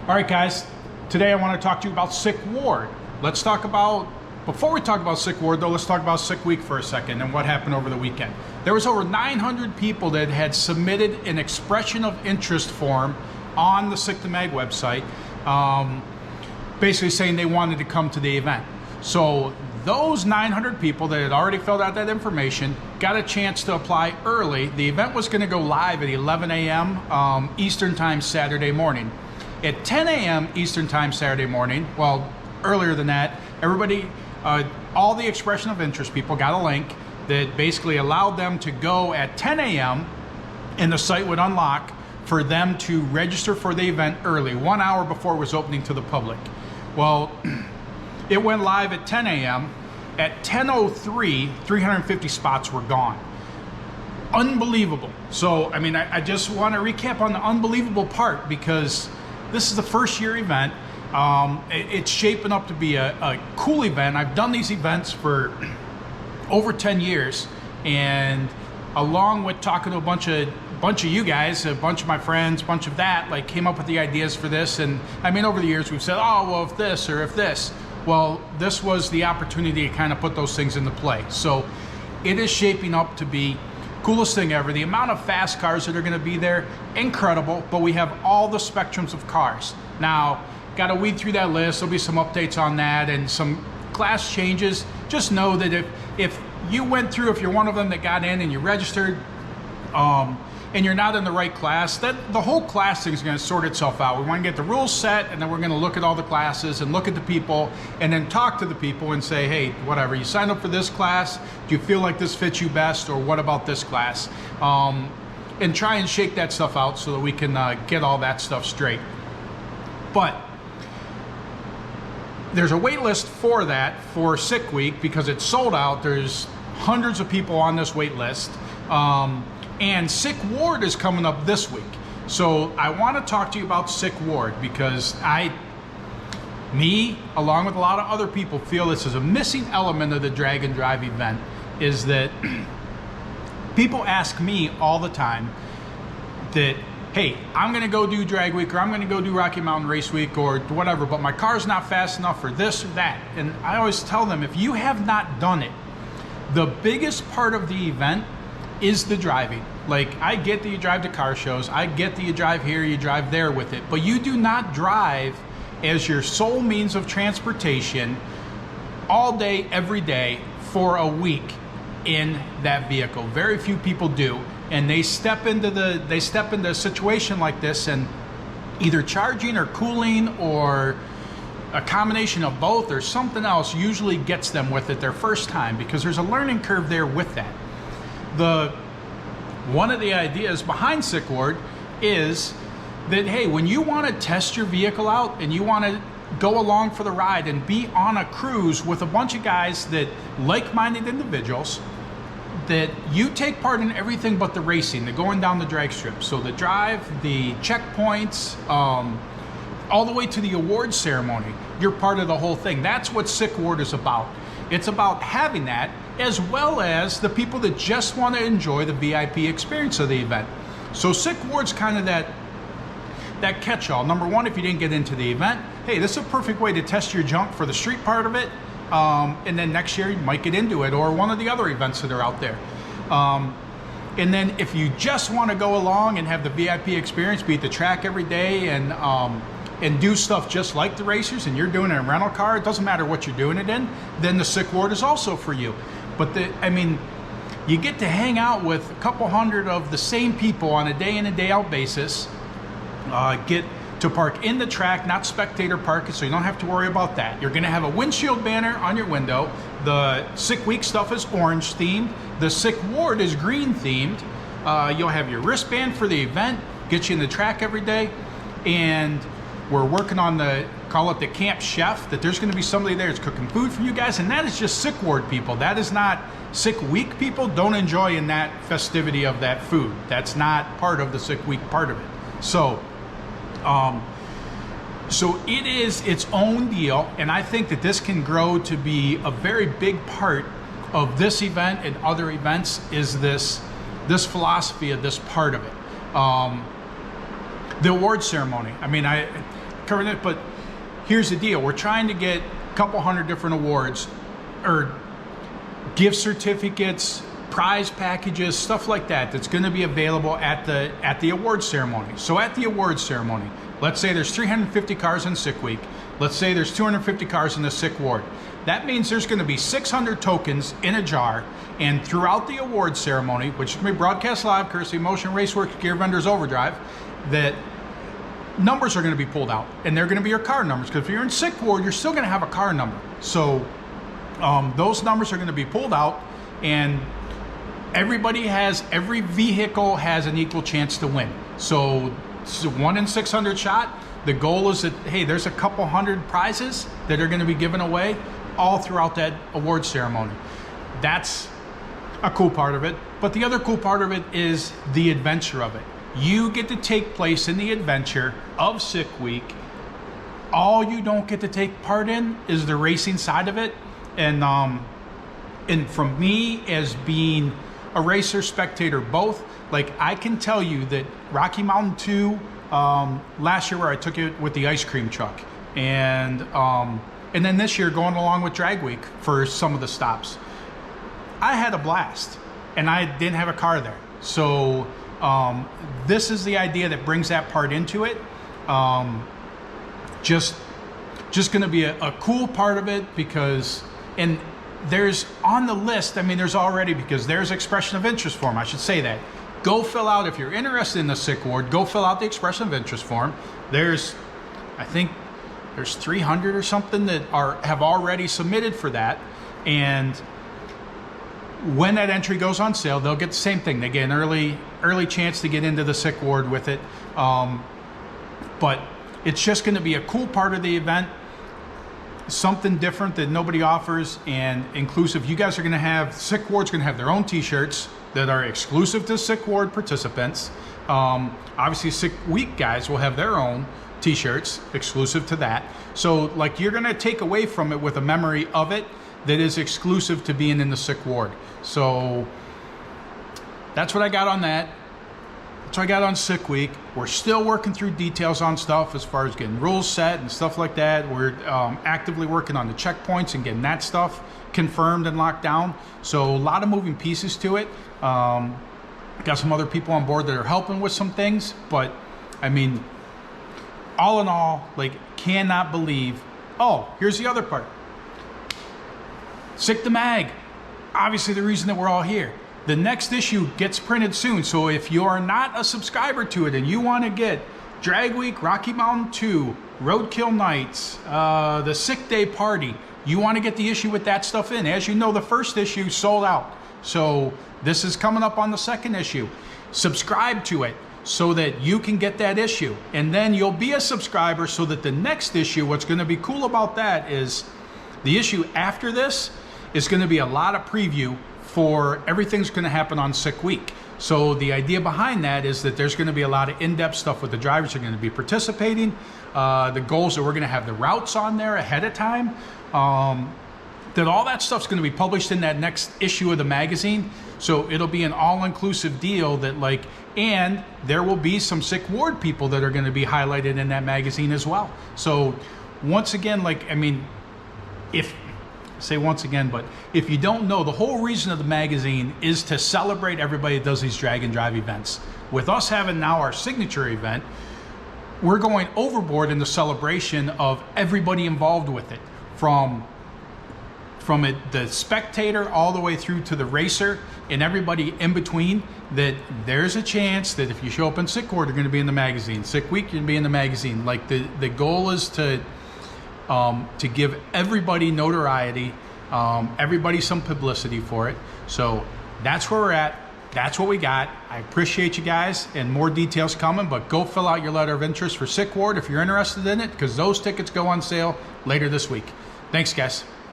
All right, guys, today I want to talk to you about Sick Ward. Before we talk about Sick Ward though, let's talk about Sick Week for a second and what happened over the weekend. There was over 900 people that had submitted an expression of interest form on the Sick to Mag website, basically saying they wanted to come to the event. So those 900 people that had already filled out that information got a chance to apply early. The event was going to go live at 11 a.m. Eastern Time Saturday morning. At 10 a.m. Eastern Time Saturday morning, well, earlier than that, everybody, all the expression of interest people got a link that basically allowed them to go at 10 a.m. and the site would unlock for them to register for the event early, 1 hour before it was opening to the public. Well, it went live at 10 a.m. At 10:03, 350 spots were gone. Unbelievable. So, I mean, I just want to recap on the unbelievable part because this is the first year event. It's shaping up to be a cool event. I've done these events for over 10 years, and along with talking to a bunch of you guys, a bunch of my friends, a bunch of that, like came up with the ideas for this. And I mean, over the years we've said, oh, well, if this or if this. Well, this was the opportunity to kind of put those things into play. So it is shaping up to be coolest thing ever. The amount of fast cars that are going to be there, incredible, but we have all the spectrums of cars. Now, got to weed through that list. There'll be some updates on that and some class changes. Just know that if you went through, if you're one of them that got in and you registered, and you're not in the right class, that the whole class thing is going to sort itself out. We want to get the rules set, and then we're going to look at all the classes and look at the people and then talk to the people and say, hey, whatever, you signed up for this class, do you feel like this fits you best, or what about this class? And try and shake that stuff out so that we can get all that stuff straight. But there's a wait list for that for Sick Week because it's sold out. There's hundreds of people on this wait list. And Sick Ward is coming up this week. So I want to talk to you about Sick Ward because me, along with a lot of other people, feel this is a missing element of the Drag and Drive event, is that people ask me all the time that, hey, I'm going to go do Drag Week, or I'm going to go do Rocky Mountain Race Week, or whatever, but my car's not fast enough for this or that. And I always tell them, if you have not done it, the biggest part of the event is the driving. Like, I get that you drive to car shows, I get that you drive here, you drive there with it, but you do not drive as your sole means of transportation all day, every day for a week in that vehicle. Very few people do, and they step into a situation like this, and either charging or cooling or a combination of both or something else usually gets them with it their first time, because there's a learning curve there with that. One of the ideas behind Sick Ward is that, hey, when you want to test your vehicle out and you want to go along for the ride and be on a cruise with a bunch of guys that like-minded individuals, that you take part in everything but the racing, the going down the drag strip. So the drive, the checkpoints, all the way to the awards ceremony, you're part of the whole thing. That's what Sick Ward is about. It's about having that, as well as the people that just want to enjoy the VIP experience of the event. So Sick Ward's kind of that catch-all. Number one, if you didn't get into the event, hey, this is a perfect way to test your junk for the street part of it, and then next year you might get into it, or one of the other events that are out there. And then if you just want to go along and have the VIP experience, be at the track every day and do stuff just like the racers, and you're doing it in a rental car, it doesn't matter what you're doing it in, then the Sick Ward is also for you. But I mean, you get to hang out with a couple hundred of the same people on a day in and day out basis, get to park in the track, not spectator parking, so you don't have to worry about that. You're gonna have a windshield banner on your window. The Sick Week stuff is orange themed. The Sick Ward is green themed. You'll have your wristband for the event, get you in the track every day, and we're working on call it the camp chef, that there's going to be somebody there that's cooking food for you guys, and that is just Sick Ward people. That is not Sick Week people. Don't enjoy in that festivity of that food. That's not part of the Sick Week part of it. So it is its own deal, and I think that this can grow to be a very big part of this event and other events, is this philosophy of this part of it. The award ceremony. I mean, covering it, but here's the deal. We're trying to get a couple hundred different awards or gift certificates, prize packages, stuff like that that's going to be available at the awards ceremony. So at the awards ceremony, let's say there's 350 cars in Sick Week. Let's say there's 250 cars in the Sick Ward. That means there's going to be 600 tokens in a jar, and throughout the awards ceremony, which is going to be broadcast live, courtesy Motion Raceworks Gear Vendors Overdrive, that numbers are going to be pulled out, and they're going to be your car numbers. Because if you're in Sick Ward, you're still going to have a car number. So those numbers are going to be pulled out, and every vehicle has an equal chance to win. So it's a 1 in 600 shot. The goal is that, hey, there's a couple hundred prizes that are going to be given away all throughout that award ceremony. That's a cool part of it. But the other cool part of it is the adventure of it. You get to take place in the adventure of Sick Week. All you don't get to take part in is the racing side of it. And from me, as being a racer, spectator, both, like, I can tell you that Rocky Mountain 2, last year where I took it with the ice cream truck, and then this year going along with Drag Week for some of the stops, I had a blast, and I didn't have a car there. So this is the idea that brings that part into it. Just going to be a cool part of it, because, and there's on the list, I mean, there's already, because there's expression of interest form, I should say that. Go fill out, if you're interested in the Sick Ward, go fill out the expression of interest form. I think there's 300 or something that have already submitted for that. And when that entry goes on sale, they'll get the same thing. They get an early chance to get into the Sick Ward with it. But it's just going to be a cool part of the event, something different that nobody offers, and inclusive. You guys are going to have, Sick Ward's going to have their own t-shirts that are exclusive to Sick Ward participants. Obviously Sick Week guys will have their own t-shirts exclusive to that. So, like, you're going to take away from it with a memory of it that is exclusive to being in the Sick Ward. So that's what I got on that. That's what I got on Sick Week. We're still working through details on stuff as far as getting rules set and stuff like that. We're actively working on the checkpoints and getting that stuff confirmed and locked down. So a lot of moving pieces to it. Got some other people on board that are helping with some things, but I mean, all in all, like, cannot believe. Oh, here's the other part. Sick the Mag. Obviously the reason that we're all here. The next issue gets printed soon, so if you are not a subscriber to it and you want to get Drag Week, Rocky Mountain 2, Roadkill Nights, the Sick Day Party, you want to get the issue with that stuff in. As you know, the first issue sold out. So this is coming up on the second issue. Subscribe to it so that you can get that issue. And then you'll be a subscriber so that the next issue, what's going to be cool about that is the issue after this is going to be a lot of preview for everything's going to happen on Sick Week. So the idea behind that is that there's going to be a lot of in-depth stuff with the drivers who are going to be participating. The goals that we're going to have the routes on there ahead of time. That all that stuff's going to be published in that next issue of the magazine. So it'll be an all-inclusive deal that, like, and there will be some Sick Ward people that are going to be highlighted in that magazine as well. So once again, like, I mean, once again, but if you don't know, the whole reason of the magazine is to celebrate everybody that does these drag and drive events. With us having now our signature event, we're going overboard in the celebration of everybody involved with it, from the spectator all the way through to the racer and everybody in between, that there's a chance that if you show up in Sick Ward, you're going to be in the magazine. Sick Week, you're going to be in the magazine. Like, the goal is to give everybody notoriety, everybody some publicity for it. So that's where we're at. That's what we got. I appreciate you guys, and more details coming, but go fill out your letter of interest for Sick Ward if you're interested in it, because those tickets go on sale later this week. Thanks, guys.